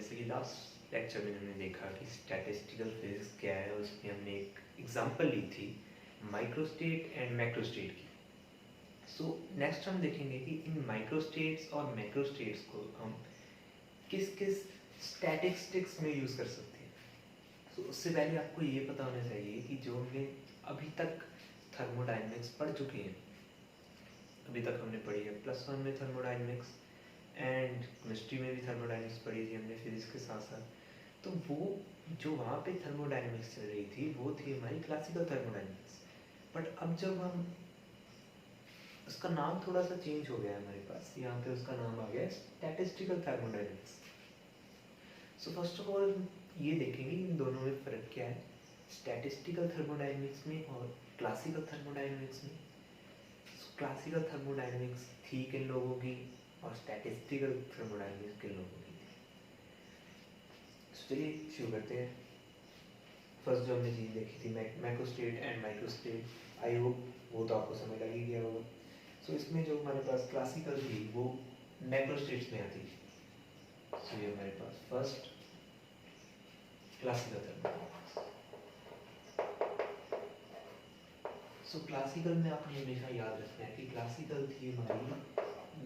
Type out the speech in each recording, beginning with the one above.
जैसे कि last lecture में हमने देखा कि स्टैटिस्टिकल फिजिक्स क्या है, उसमें हमने एक एग्जांपल ली थी माइक्रोस्टेट एंड मैक्रोस्टेट की। सो नेक्स्ट हम देखेंगे कि इन माइक्रोस्टेट्स और मैक्रोस्टेट्स को हम किस किस स्टैटिस्टिक्स में यूज़ कर सकते हैं। सो उससे पहले आपको ये पता होना चाहिए कि जो हमने अभी तक थर्मोडायनेमिक्स पढ़ चुके हैं, अभी तक हमने पढ़ी है +1 में थर्मोडायनेमिक्स एंड केमिस्ट्री में भी थर्मोडायनेमिक्स पढ़ी थी हमने फिजिक्स के साथ साथ। तो वो जो वहाँ पे थर्मोडायनेमिक्स चल रही थी वो थी हमारी क्लासिकल थर्मोडायनेमिक्स। बट अब जब हम उसका नाम थोड़ा सा चेंज हो गया है हमारे पास, यहाँ पे उसका नाम आ गया statistical thermodynamics. So first of all ये देखेंगे इन दोनों में फ़र्क क्या है, स्टैटिस्टिकल थर्मोडायनेमिक्स में और क्लासिकल थर्मोडायनेमिक्स में। क्लासिकल थर्मोडायनेमिक्स थी किन लोगों की और स्टैटिस्टिकल थर्मोडायनेमिक्स किन लोगों की थी। चलिए शुरू करते हैं। फर्स्ट जो हमने चीज़ देखी थी macrostate and microstate, I hope वो तो आपको समझ लग ही गया होगा। सो इसमें जो हमारे पास क्लासिकल थी वो मैक्रोस्टेट्स में आती थी। सो ये हमारे पास first classical thermodynamics. So classical में आपने हमेशा याद रखना है कि क्लासिकल थी हमारी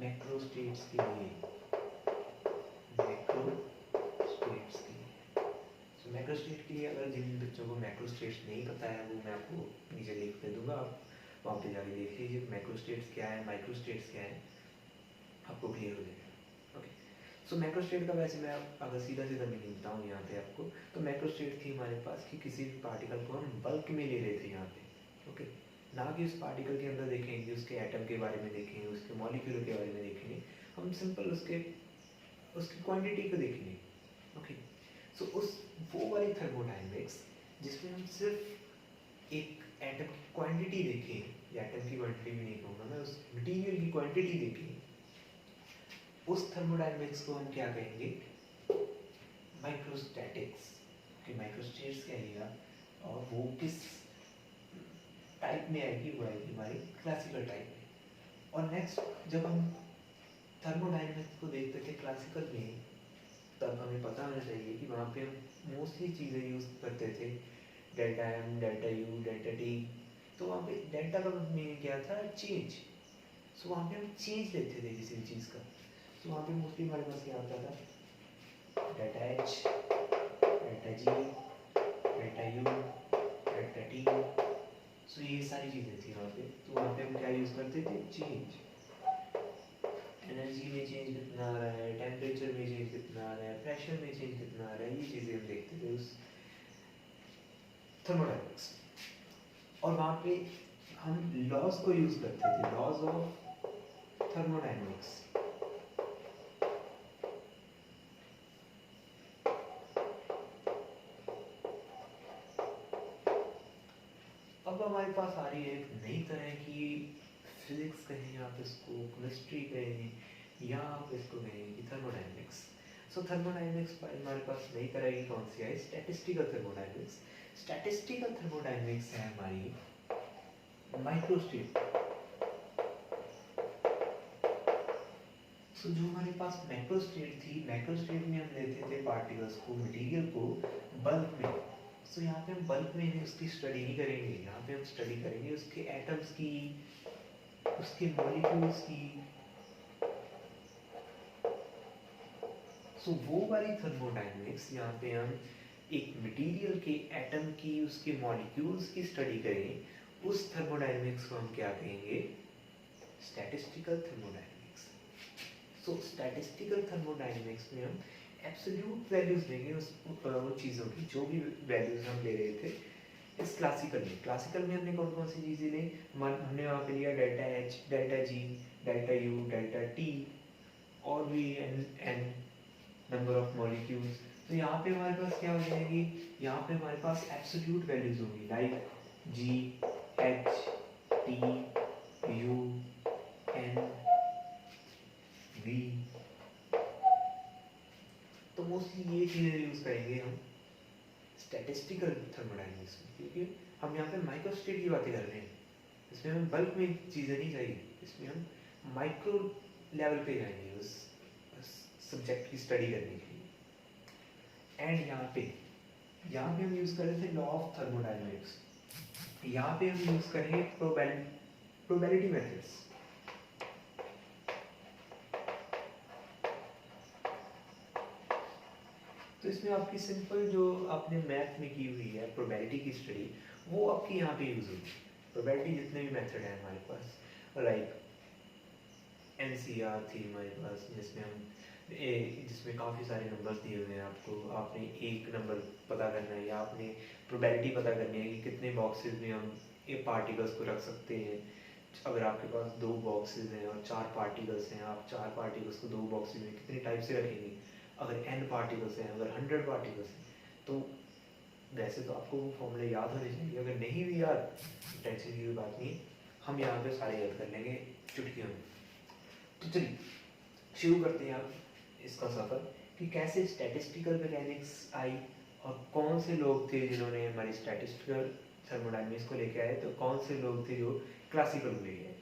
मैक्रोस्टेट्स के लिए, मैक्रोस्टेट्स के लिए। सो मैक्रोस्टेट के लिए अगर जिन बच्चों को मैक्रोस्टेट्स नहीं पता है वो मैं आपको नीचे लिख दे दूंगा, आप वहाँ पे जाके देख लीजिए मैक्रोस्टेट्स क्या है, माइक्रोस्टेट्स क्या है, आपको क्लियर हो जाएगा। ओके, सो मैक्रोस्टेट का वैसे मैं अगर सीधा सीधा मीनिंग बताऊँ यहाँ पे आपको, तो मैक्रोस्टेट थी हमारे पास कि किसी भी पार्टिकल को हम बल्क में ले रहे थे यहाँ पे। ओके, ना कि उस पार्टिकल के अंदर देखेंगे, उसके एटम के बारे में देखेंगे, उसके मॉलिक्यूल के बारे में देखेंगे, हम सिंपल उसकी क्वांटिटी को देखेंगे। ओके, सो उस वो वाली थर्मोडायनेमिक्स जिसमें हम सिर्फ एक एटम की क्वांटिटी देखें, या एटम की क्वांटिटी भी नहीं कहूँगा मैं, उस मटीरियल की क्वांटिटी देखें, उस थर्मोडायनेमिक्स को हम क्या कहेंगे, माइक्रोस्टैटिक्स। कि माइक्रोस्टेट्स कहिएगा और वो किस टाइप में आएगी, वो आएगी हमारी क्लासिकल टाइप में। और नेक्स्ट जब हम थर्मोडायनेमिक्स को देखते थे क्लासिकल में, तब हमें पता होना चाहिए कि वहाँ पे हम मोस्टली चीज़ें यूज़ करते थे delta M, delta U, delta T. तो वहाँ पे डेल्टा का मीनिंग क्या था, चेंज। सो वहाँ पे हम चेंज लेते थे किसी भी चीज़ का। तो वहाँ पे मोस्टली हमारे पास क्या आता था, delta H, delta G, delta U, delta T. So ये सारी चीज़ें थी वहाँ पे। तो वहाँ पे हम क्या यूज़ करते थे, चेंज। एनर्जी में चेंज कितना आ रहा है, टेम्परेचर में चेंज कितना आ रहा है, प्रेशर में चेंज कितना आ रहा है, ये चीज़ें हम देखते थे उस थर्मोडायनेमिक्स। और वहाँ पे हम लॉज को यूज़ करते थे, लॉज ऑफ थर्मोडायनेमिक्स। अब हमारे पास आ रही है एक नई तरह की फिजिक्स कहें, आप इसको केमिस्ट्री कहें, या आप इसको कहें कि थर्मोडायनेमिक्स। सो थर्मोडायनेमिक्स हमारे पास नई तरह की कौन सी है, स्टैटिस्टिकल थर्मोडायनेमिक्स। स्टैटिस्टिकल थर्मोडायनेमिक्स है हमारी माइक्रोस्टेट। सो जो हमारे पास मैक्रोस्टेट थी, मैक्रोस्टेट में हम लेते थे पार्टिकल्स को, मटेरियल को बल्क में। सो यहाँ पे हम बल्क में उसकी स्टडी नहीं करेंगे, यहाँ पे हम स्टडी करेंगे उसके एटम्स की, उसके मॉलिक्यूल्स की। सो वो वाली थर्मोडायनेमिक्स यहाँ पे हम एक मटेरियल के एटम की, उसके मॉलिक्यूल्स की स्टडी करें, उस थर्मोडायनेमिक्स को हम क्या कहेंगे, स्टैटिस्टिकल थर्मोडायनेमिक्स। सो स्टैटिस्टिकल थर्मोडायनेमिक्स में हम एब्सोल्यूट वैल्यूज लेंगे उन चीज़ों की, जो भी वैल्यूज हम ले रहे थे इस क्लासिकल में हमने कौन कौन सी चीज़ें ली, हमने वहाँ पे लिया delta H, delta G, delta U, delta T, और भी एन नंबर ऑफ मॉलिक्यूल्स। तो यहाँ पे हमारे पास क्या हो जाएगी, यहाँ पे हमारे पास एब्सोल्यूट वैल्यूज होंगी, like G, H, T, U, N, V. तो मोस्टली ये चीज़ें यूज़ करेंगे हम स्टैटिस्टिकल थर्मोडायनेमिक्स में, क्योंकि हम यहाँ पे माइक्रोस्टेट की बातें कर रहे हैं। इसमें हमें बल्क में चीज़ें नहीं चाहिए, इसमें हम माइक्रो लेवल पे जाएंगे उस सब्जेक्ट की स्टडी करने के लिए। एंड यहाँ पे हम यूज़ कर रहे थे लॉ ऑफ थर्मोडायनेमिक्स, यहाँ पे हम यूज़ करेंगे प्रोबेबिलिटी मेथड्स। तो इसमें आपकी सिंपल जो आपने मैथ में की हुई है प्रोबेबिलिटी की स्टडी, वो आपकी यहाँ पे यूज़ होगी। प्रोबेबिलिटी जितने भी मेथड हैं हमारे पास, लाइक NCR थी हमारे पास, जिसमें काफ़ी सारे नंबर्स दिए हुए हैं आपको, आपने एक नंबर पता करना है या आपने प्रोबेबिलिटी पता करनी है कि कितने बॉक्सेस में हम ये पार्टिकल्स को रख सकते हैं। अगर आपके पास 2 बॉक्सेस हैं और 4 पार्टिकल्स हैं, आप 4 पार्टिकल्स को 2 बॉक्सेस में कितने टाइप से रखेंगे। अगर n पार्टिकल्स हैं, अगर 100 पार्टिकल्स हैं, तो वैसे तो आपको वो फॉर्मूले याद होने चाहिए, अगर नहीं भी याद टेंशन की कोई बात नहीं, हम यहाँ पे सारे याद कर लेंगे चुटकियों में। तो चलिए शुरू करते हैं आप इसका सफ़र कि कैसे स्टैटिस्टिकल मैकेनिक्स आई और कौन से लोग थे जिन्होंने हमारी स्टैटिस्टिकल थर्मोडायनेमिक्स को लेके आए, तो कौन से लोग थे जो क्लासिकल को लेके आए।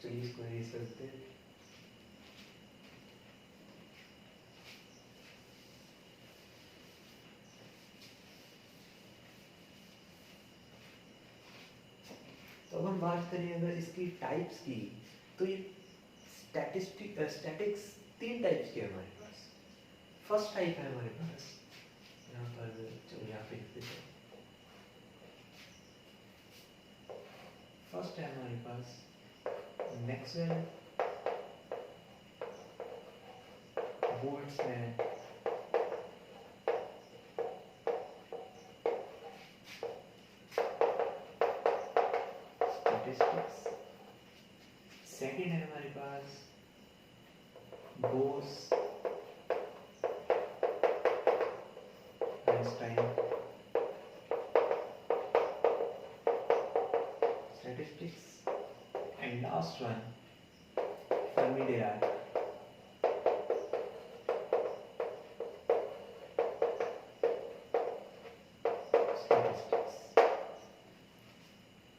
चलिए इसको एरेज करते हैं। तो अब हम बात करें अगर इसकी टाइप्स की, तो ये स्टैटिक्स 3 टाइप्स के हमारे पास। फर्स्ट टाइप है हमारे पास यहाँ पर, चलो यहाँ पे लिख देते हैं। फर्स्ट है हमारे पास मैक्सवेल, बोल्ट्जमैन, स्टैटिस्टिक्स। सेकंड है हमारे पास Bose, Einstein, statistics, and last one Fermi-Dirac, statistics।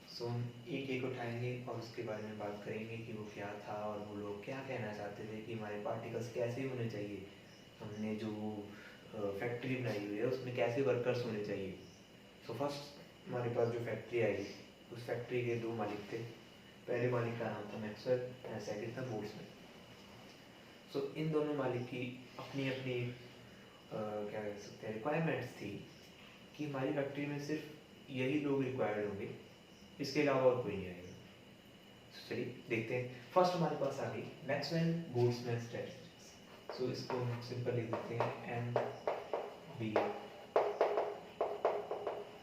So हम एक एक उठाएंगे और उसके बारे में बात करेंगे कि वो क्या था और वो लोग क्या कहना चाहते थे कि हमारे पार्टिकल्स कैसे होने चाहिए, हमने जो फैक्ट्री बनाई हुई है उसमें कैसे वर्कर्स होने चाहिए। सो फर्स्ट हमारे पास जो फैक्ट्री आई, उस फैक्ट्री के 2 मालिक थे। पहले मालिक का नाम था मैक्सवेल एंड सेकंड था बोल्ट्जमैन। सो इन दोनों मालिक की अपनी अपनी क्या कह सकते हैं रिक्वायरमेंट्स थी कि हमारी फैक्ट्री में सिर्फ यही लोग रिक्वायर्ड होंगे, इसके अलावा और कोई नहीं आएगा। So, चलिए देखते हैं। फर्स्ट हमारे पास आ गई मैक्सवेल बोल्ट्जमैन स्टैटिस्टिक्स। सो इसको हम सिंपल लिख देते हैं MB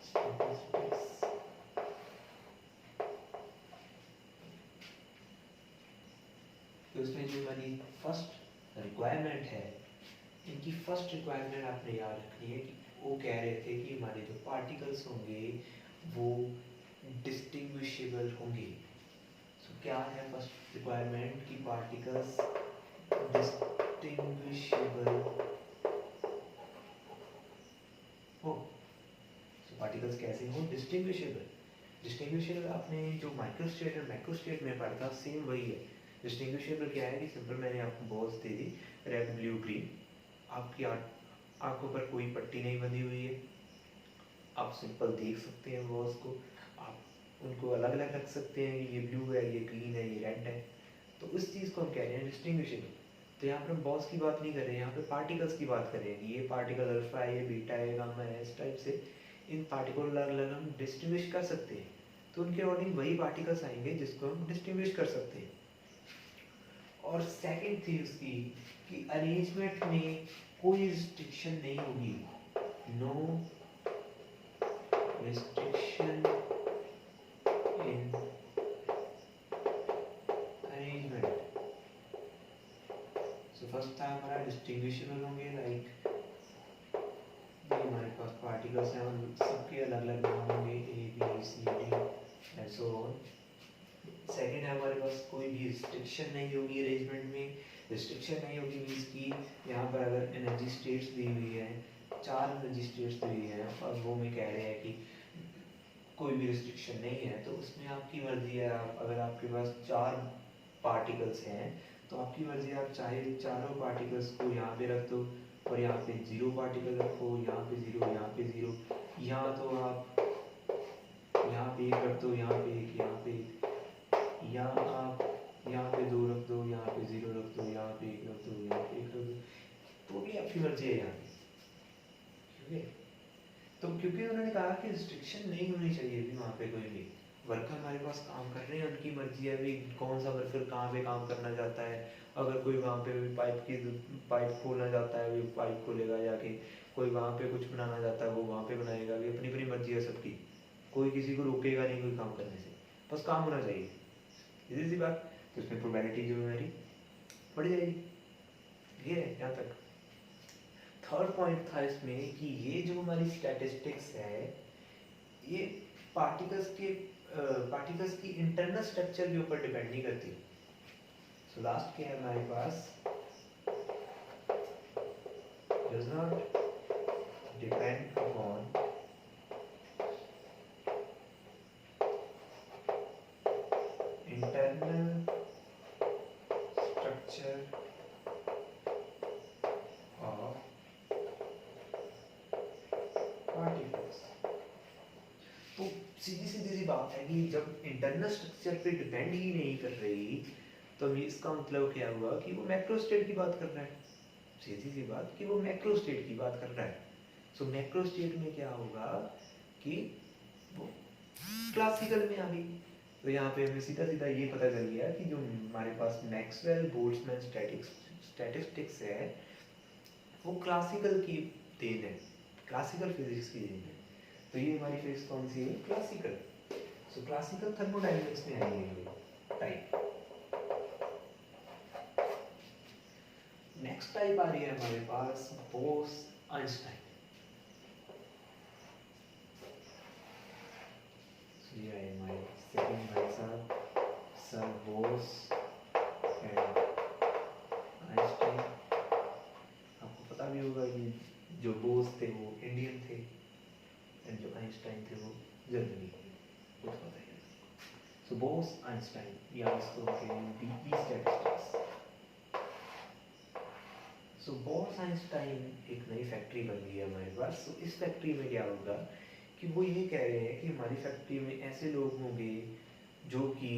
स्टैटिस्टिक्स। तो इसमें जो हमारी फर्स्ट रिक्वायरमेंट है, इनकी फर्स्ट रिक्वायरमेंट आपने याद रखनी है कि वो कह रहे थे कि हमारे जो पार्टिकल्स होंगे वो डिस्टिंग्विशेबल होंगे। सो क्या है फर्स्ट रिक्वायरमेंट कि पार्टिकल्स डिस्टिंग्विशेबल हो। सो पार्टिकल्स कैसे हो डिस्टिंग्विशेबल। डिस्टिंग्विशेबल आपने जो माइक्रोस्टेट और मैक्रोस्टेट में पढ़ा था सेम वही है। डिस्टिंग्विशेबल क्या है कि सिंपल मैंने आपको बॉल्स दे दी, रेड ब्लू ग्रीन, आपकी आंखों पर कोई पट्टी नहीं बंधी हुई है, आप सिंपल देख सकते हैं बॉल्स को, आप उनको अलग अलग रख सकते हैं, ये ब्लू है, ये ग्रीन है, ये रेड है। तो उस चीज़ को हम कह रहे हैं डिस्टिंग्विशेबल। तो यहाँ पर हम बॉल्स की बात नहीं कर रहे हैं, यहाँ पे पार्टिकल्स की बात कर रहे हैं कि ये पार्टिकल अल्फा है, ये बीटा है, गामा है, इस टाइप से इन पार्टिकल अलग अलग हम डिस्टिंग्विश कर सकते हैं। तो उनके अकॉर्डिंग वही पार्टिकल्स आएंगे जिसको हम डिस्टिंग्विश कर सकते हैं। और सेकंड थी उसकी कि अरेंजमेंट में कोई रिस्ट्रिक्शन नहीं होगी, no restriction in arrangement. So first था हमारा डिस्टिंग्विशेबल होंगे, लाइक ये हमारे पास पार्टिकल्स हैं और सबके अलग अलग नाम होंगे, ABCD and so on. Second है हमारे पास कोई भी रिस्ट्रिक्शन नहीं होगी अरेंजमेंट में। रिस्ट्रिक्शन नहीं होगी मीन्स की यहाँ पर अगर एनर्जी स्टेट्स दी हुई है, 4 एनर्जी स्टेट्स दी हुई है और वो में कह रहे हैं कि कोई भी रिस्ट्रिक्शन नहीं है, तो उसमें आपकी मर्जी है। आप अगर आपके पास 4 पार्टिकल्स हैं तो आपकी मर्जी, आप चाहे चारों पार्टिकल्स को यहाँ पे रख दो और यहाँ पे 0 पार्टिकल रखो, यहाँ पे 0, यहाँ पे 0, यहाँ तो आप यहाँ पे 1 रख दो, यहाँ पे 1, यहाँ पे 1, यहाँ आप यहाँ पे 2 रख दो, यहाँ पे 0 रख दो, यहाँ पे 1 रख दो, यहाँ पे 1 रख दो, तो भी आपकी मर्जी है यहाँ पे। ठीक है, तो क्योंकि उन्होंने कहा कि रिस्ट्रिक्शन नहीं होनी चाहिए भी वहाँ पे कोई भी वर्कर हमारे पास काम कर रहे हैं, उनकी मर्जी है भी कौन सा वर्कर कहाँ पे काम करना चाहता है। अगर कोई वहाँ पे पाइप खोलना चाहता है, भी पाइप खोलेगा जाके, कोई वहाँ पे कुछ बनाना चाहता है वो वहाँ पे बनाएगा, भी अपनी अपनी मर्जी है सबकी, कोई किसी को रोकेगा नहीं कोई काम करने से, बस काम होना चाहिए, सीधी सी बात। तो इसमें प्रोबेबिलिटी जो है मेरी बढ़ जाएगी। ये है यहाँ तक। थर्ड पॉइंट था इसमें कि ये जो हमारी स्टैटिस्टिक्स है ये पार्टिकल्स की इंटरनल स्ट्रक्चर के ऊपर डिपेंड नहीं करती। सो लास्ट क्या है हमारे पास, does not depend upon internal structure of particles। तो सीधी सी बात है कि जब इंटरनल स्ट्रक्चर पे डिपेंड ही नहीं कर रही तो इसका मतलब क्या हुआ कि वो मैक्रो स्टेट की बात कर रहा है। सीधी सी बात कि वो मैक्रो स्टेट की बात कर रहा है। सो मैक्रो स्टेट में क्या होगा कि वो क्लासिकल में आ गई। तो यहाँ पे हमें सीधा सीधा ये पता चल गया कि जो हमारे पास मैक्सवेल बोल्ट्जमैन स्टैटिस्टिक्स है वो क्लासिकल की देन है, क्लासिकल फिजिक्स की देन है। तो ये हमारी फिजिक्स कौन सी है, क्लासिकल। सो क्लासिकल थर्मोडायनेमिक्स में आएगी टाइप। नेक्स्ट टाइप आ रही है हमारे पास बोस आइंस्टाइन। So ये है हमारे सेकंड भाई साहब सर बोस एंड आइंस्टाइन। आपको पता भी होगा कि जो बोस थे वो इंडियन थे एंड जो आइंस्टाइन थे वो जर्मनी के, कुछ पता ही नहीं। सो बोस आइंस्टाइन या इसको कहते हैं BE statistics. So Bose Einstein एक नई फैक्ट्री बन गई है हमारे पास। सो इस फैक्ट्री में क्या होगा कि वो ये कह रहे हैं कि हमारी फैक्ट्री में ऐसे लोग होंगे जो कि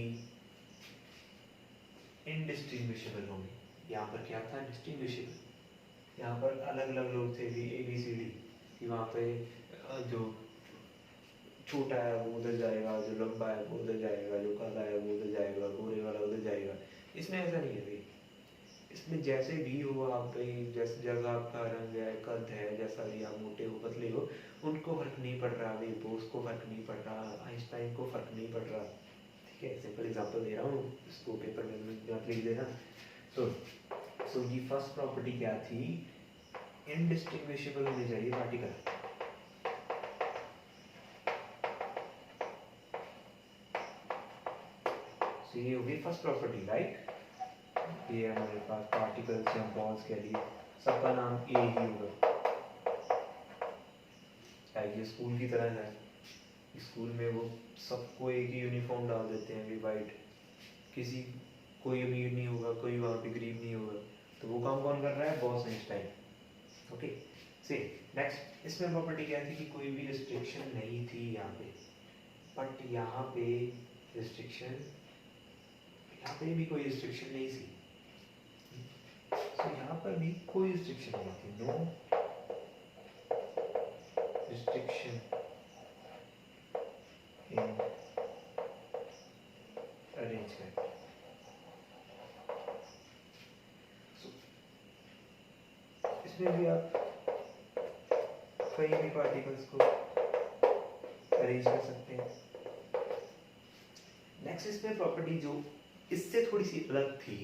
इनडिस्टिंग्विशेबल होंगे। यहाँ पर क्या था, डिस्टिंग्विशेबल। यहाँ पर अलग अलग लोग थे भी ABCD कि वहाँ पे जो छोटा है वो उधर जाएगा, जो लंबा है वो उधर जाएगा, जो काला है वो उधर जाएगा, गोरे वाला उधर जाएगा। इसमें ऐसा नहीं है भाई। इसमें जैसे भी हो आप भाई, जैसा आपका रंग है, कद है, जैसा भी आप मोटे हो पतले हो, उनको फर्क नहीं पड़ रहा भाई। बोस को फर्क नहीं पड़ रहा, आइंस्टाइन को फर्क नहीं पड़ रहा। ठीक है, सिंपल एग्जांपल दे रहा हूँ, इसको पेपर में आप लिख देना। सो ये फर्स्ट प्रॉपर्टी क्या थी, इनडिस्टिंग्विशेबल होने चाहिए पार्टिकल। सो ये होगी फर्स्ट प्रॉपर्टी, राइट। ये हमारे पास पार्टिकल्स या बॉल्स के लिए सबका नाम ए ही होगा। ये स्कूल की तरह है, स्कूल में वो सबको एक ही यूनिफॉर्म डाल देते हैं, वाइट। किसी कोई अमीर नहीं होगा, कोई वहाँ पे गरीब नहीं होगा। तो वो काम कौन कर रहा है, बॉस आइंस्टाइन। ओके, से नेक्स्ट इसमें प्रॉपर्टी क्या थी कि कोई भी रिस्ट्रिक्शन नहीं थी यहाँ पे, बट यहाँ पे रिस्ट्रिक्शन, यहाँ पे भी कोई रिस्ट्रिक्शन नहीं थी। तो यहाँ पर भी कोई रिस्ट्रिक्शन नहीं थी, नो रिस्ट्रिक्शन इन अरेंजमेंट। इसमें भी आप कहीं भी पार्टिकल्स को अरेंज कर सकते हैं। नेक्स्ट इसमें प्रॉपर्टी जो इससे थोड़ी सी अलग थी,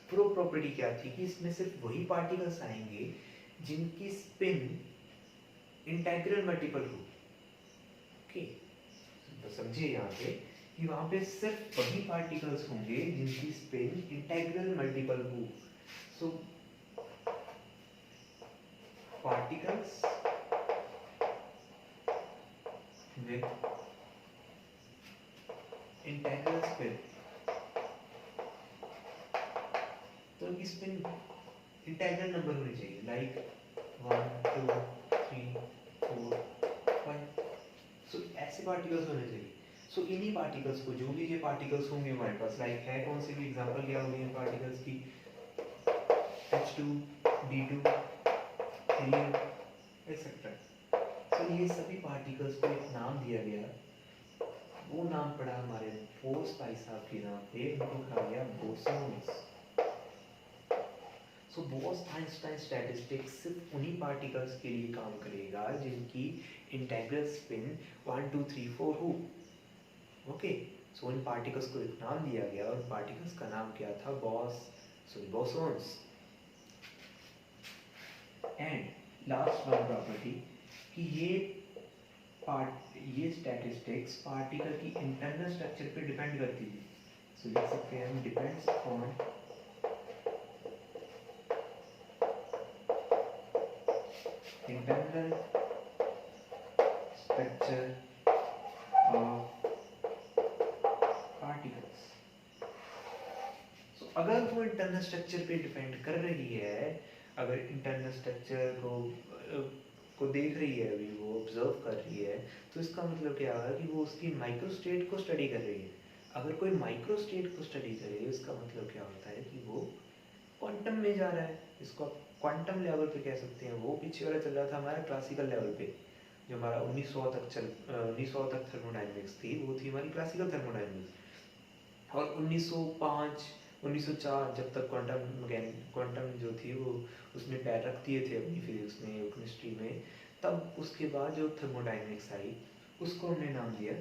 प्रो प्रॉपर्टी क्या थी कि इसमें सिर्फ वही पार्टिकल्स आएंगे जिनकी स्पिन इंटेग्रल मल्टीपल हो। ओके, तो समझिए यहाँ पे कि वहाँ पे सिर्फ वही पार्टिकल्स होंगे जिनकी स्पिन इंटेग्रल मल्टीपल हो। सो पार्टिकल्स विद इंटेग्रल स्पिन, तो उनकी स्पिन इंटेग्रल नंबर होनी चाहिए, लाइक 1 2 3 4 5। सो ऐसे पार्टिकल्स होने चाहिए। सो इन्हीं पार्टिकल्स को, जो भी ये पार्टिकल्स होंगे हमारे पास, लाइक है कौन से भी एग्जांपल क्या होंगे इन पार्टिकल्स की, H2, B2, हीलियम एक्सेट्रा। सो ये सभी पार्टिकल्स को एक नाम दिया गया, वो नाम पड़ा हमारे बोस भाई साहब के नाम पे, उनको कहा गया बोसॉन्स। सो बोस-आइंस्टाइन स्टैटिस्टिक्स सिर्फ उन्हीं पार्टिकल्स के लिए काम करेगा जिनकी इंटीग्रल स्पिन 1 2 3 4 हो। ओके, सो इन पार्टिकल्स को एक नाम दिया गया और पार्टिकल्स का नाम क्या था, bosons. And last one property कि ये स्टैटिस्टिक्स पार्टिकल की इंटरनल स्ट्रक्चर पे डिपेंड करती है। सो लिख सकते हैं हम, depends on internal structure of particles. So अगर वो इंटरनल स्ट्रक्चर पे डिपेंड कर रही है, अगर इंटरनल स्ट्रक्चर को देख रही है, अभी वो ऑब्जर्व कर रही है, तो इसका मतलब क्या है कि वो उसकी माइक्रोस्टेट को स्टडी कर रही है। अगर कोई माइक्रोस्टेट को स्टडी करे, इसका मतलब क्या होता है कि वो क्वांटम में जा रहा है। इसको आप क्वांटम लेवल पे कह सकते हैं। वो पीछे वाला चल रहा था हमारा क्लासिकल लेवल पे, जो हमारा 1900 तक थर्मोडायनेमिक्स थी, वो थी हमारी क्लासिकल थर्मोडायनेमिक्स। और 1905 1904 जब तक क्वांटम जो थी वो उसने पैर रख दिए थे अपनी फिजिक्स में, केमिस्ट्री में, तब उसके बाद जो थर्मोडायनेमिक्स आई, उसको हमने नाम दिया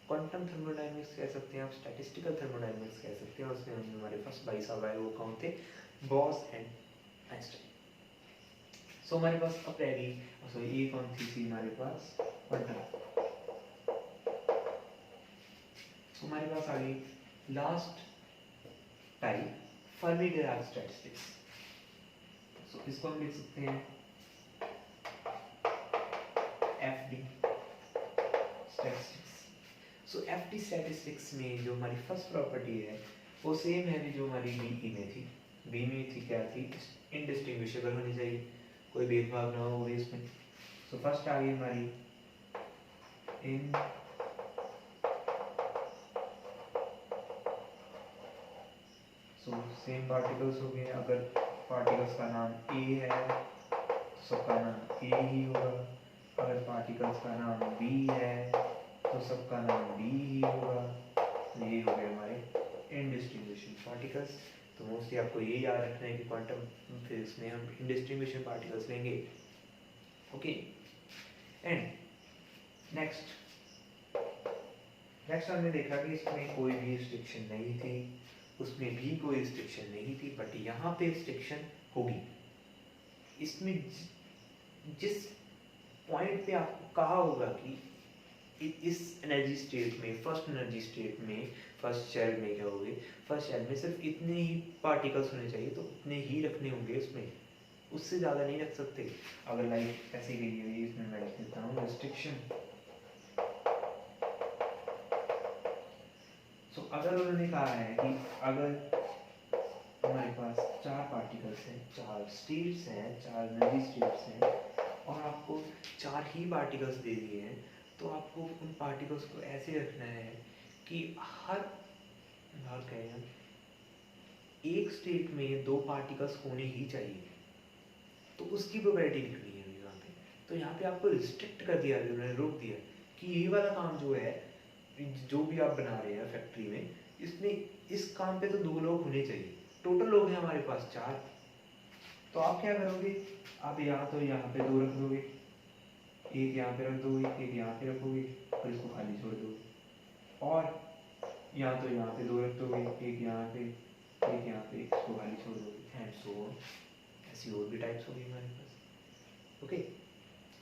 क्वांटम थर्मोडायनेमिक्स कह सकते हैं आप, स्टैटिस्टिकल थर्मोडायनेमिक्स कह सकते हैं। उसमें हमारे फर्स्ट भाई साहब आए, वो कौन थे, बॉस एंड आइंस्टाइन। सो हमारे पास अब रह गई, सो ये कौन थी हमारे पास, क्वांटम। सो हमारे पास आ गई लास्ट टाइप, फर्मी-डिराक स्टैटिस्टिक्स। सो इसको हम लिख सकते हैं एफडी स्टैटिस्टिक्स। सो एफडी स्टैटिस्टिक्स में जो हमारी फर्स्ट प्रॉपर्टी है वो सेम है भी जो हमारी बीई में थी। बी में थी क्या थी, इनडिस्टिंग्विशेबल होनी चाहिए, कोई भेदभाव ना हो इसमें। सो फर्स्ट आ गई हमारी इन सेम पार्टिकल्स हो गए। अगर पार्टिकल्स का नाम ए है तो सबका नाम ए ही होगा, अगर पार्टिकल्स का नाम बी है तो सबका नाम बी ही होगा। तो ये हो गए हमारे इनडिस्टिंग्विशेबल पार्टिकल्स। तो मोस्टली आपको ये याद रखना है कि क्वांटम फिजिक्स में हम इनडिस्टिंग्विशेबल पार्टिकल्स लेंगे। ओके, एंड नेक्स्ट हमने देखा कि इसमें कोई भी रिस्ट्रिक्शन नहीं थी, उसमें भी कोई रिस्ट्रिक्शन नहीं थी, बट यहाँ पे रिस्ट्रिक्शन होगी। इसमें जिस पॉइंट पे आपको कहा होगा कि इस एनर्जी स्टेट में, फर्स्ट एनर्जी स्टेट में, फर्स्ट शेल में क्या होगी, फर्स्ट शेल में सिर्फ इतने ही पार्टिकल्स होने चाहिए, तो उतने ही रखने होंगे उसमें, उससे ज़्यादा नहीं रख सकते। अगर लाइक ऐसे गई हुई, इसमें मैं लिख देता हूँ रिस्ट्रिक्शन। तो अगर उन्होंने कहा है कि अगर हमारे पास 4 पार्टिकल्स हैं, 4 स्टेट्स हैं, 4 एनर्जी स्टेट्स हैं, और आपको 4 ही पार्टिकल्स दे दिए हैं, तो आपको उन पार्टिकल्स को ऐसे रखना है कि हर कहें एक स्टेट में 2 पार्टिकल्स होने ही चाहिए। तो उसकी प्रोबेबिलिटी लिखनी है यहाँ पे। तो यहाँ पे आपको रिस्ट्रिक्ट कर दिया, उन्होंने रोक दिया कि ये वाला काम जो है, जो भी आप बना रहे हैं फैक्ट्री में, इसमें इस काम पे तो 2 लोग होने चाहिए। टोटल लोग हैं हमारे पास 4। तो आप क्या करोगे, आप यहाँ तो यहाँ पे 2 रख दोगे, एक यहाँ पे रख दोगे, एक यहाँ पे रखोगे और इसको खाली छोड़ दोगे, और यहाँ तो यहाँ पे 2 रख दोगे, एक यहाँ पे, एक यहाँ पे, इसको खाली छोड़ दोगे, एंड सो ऑन। ऐसी और भी टाइप्स होगी हमारे पास। Okay,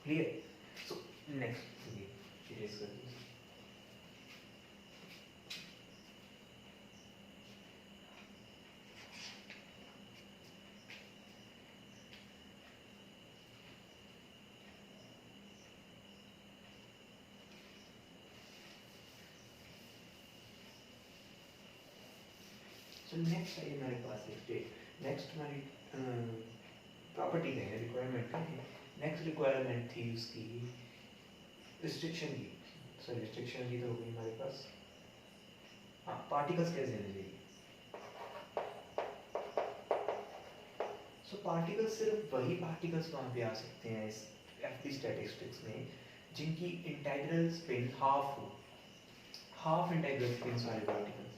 clear. So next erase कर दीजिए। तो नेक्स्ट है हमारे पास एक स्टेट, नेक्स्ट हमारी प्रॉपर्टी कहें, रिक्वायरमेंट कहें। नेक्स्ट रिक्वायरमेंट थी उसकी रिस्ट्रिक्शन की। सॉरी रिस्ट्रिक्शन की तो हो गई हमारे पास। हाँ, पार्टिकल्स कैसे होने चाहिए। सो पार्टिकल्स, सिर्फ वही पार्टिकल्स वहाँ पे आ सकते हैं इस एफटी स्टैटिस्टिक्स में जिनकी इंटीग्रल स्पिन हाफ हो, हाफ इंटीग्रल स्पिन वाले particles,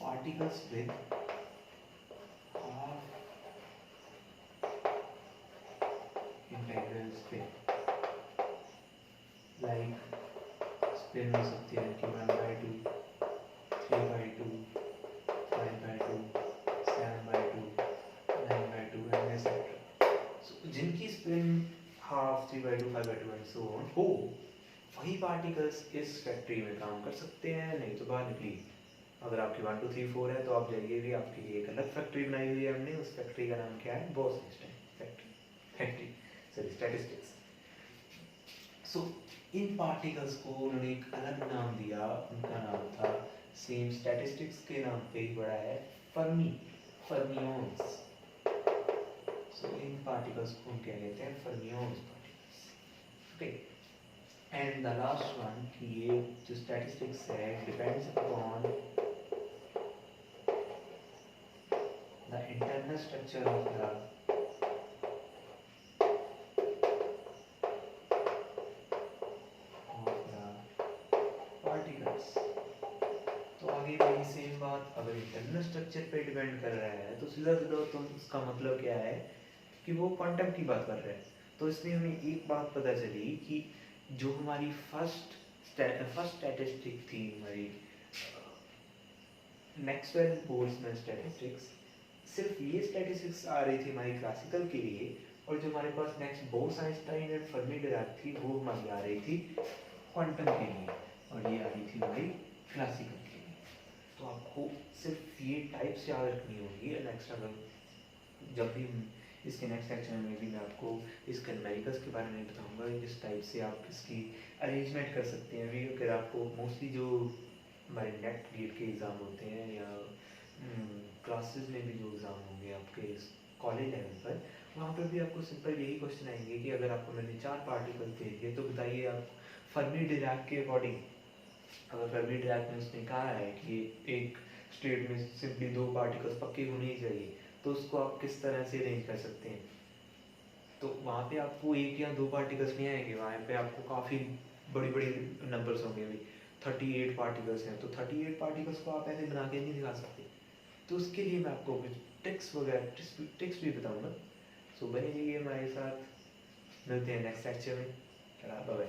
particles with half integral spin, like spin हो सकती है कि 1/2, 3/2, 5/2, 7/2, 9/2 and etc. So जिनकी spin half, 3/2, 5/2 and so on हो, वही पार्टिकल्स इस फैक्ट्री में काम कर सकते हैं, नहीं तो बाहर निकलिए। अगर आपकी 1 2 3 4 है तो आप जाइए भी, आपके लिए एक अलग फैक्ट्री बनाई हुई है हमने, उस फैक्ट्री का नाम क्या है, बॉस फैक्ट्री सॉरी स्टैटिस्टिक्स। सो इन पार्टिकल्स को उन्होंने एक अलग नाम दिया, उनका नाम था सेम स्टैटिस्टिक्स के नाम पे ही बड़ा है, फर्मियोन्स। सो इन पार्टिकल्स को हम क्या कहते हैं, fermions particles. Okay, and the last one कि ये जो स्टैटिस्टिक्स है depends upon the internal structure of the particles. तो आगे भी सेम बात, अगर इंटरनल स्ट्रक्चर पे डिपेंड कर रहा है तो सीधा सीधा तो उसका मतलब क्या है कि वो क्वांटम की बात कर रहा है। तो इसमें हमें एक बात पता चली कि जो हमारी फर्स्ट स्टैटिस्टिक थी हमारी मैक्सवेल बोल्ट्जमैन स्टैटिस्टिक्स, सिर्फ ये स्टैटिस्टिक्स आ रही थी हमारी क्लासिकल के लिए, और जो हमारे पास next Bose Einstein and Fermi Dirac थी वो हमारी आ रही थी क्वांटम के लिए, और ये आ रही थी हमारी क्लासिकल के लिए। तो आपको सिर्फ ये टाइप्स याद रखनी होगी। नेक्स्ट अगर जब भी इसके नेक्स्ट लेक्चर में भी मैं आपको इसके न्यूमेरिकल्स के बारे में बताऊंगा, इस टाइप से आप इसकी अरेंजमेंट कर सकते हैं भी। अगर आपको मोस्टली जो हमारे नेट गेट के एग्ज़ाम होते हैं या क्लासेस में भी जो एग्ज़ाम होंगे आपके कॉलेज लेवल पर, वहाँ पर भी आपको सिंपल यही क्वेश्चन आएंगे कि अगर आपको मैंने 4 पार्टिकल दे दिए तो बताइए आप फर्मी डिराक के अकॉर्डिंग, अगर फर्मी डिराक में उसने कहा है कि एक स्टेट में सिंपली 2 पार्टिकल्स पक्के होने ही चाहिए, तो उसको आप किस तरह से अरेंज कर सकते हैं। तो वहाँ पे आपको 1 या 2 पार्टिकल्स नहीं आएंगे, वहाँ पे आपको काफ़ी बड़ी बड़ी नंबर्स होंगे। अभी 38 पार्टिकल्स हैं, तो 38 पार्टिकल्स को आप ऐसे बना के नहीं दिखा सकते। तो उसके लिए मैं आपको कुछ ट्रिक्स वगैरह ट्रिक्स भी बताऊँगा। सो बने रहिए हमारे साथ, मिलते हैं नेक्स्ट लेक्चर में। Bye bye.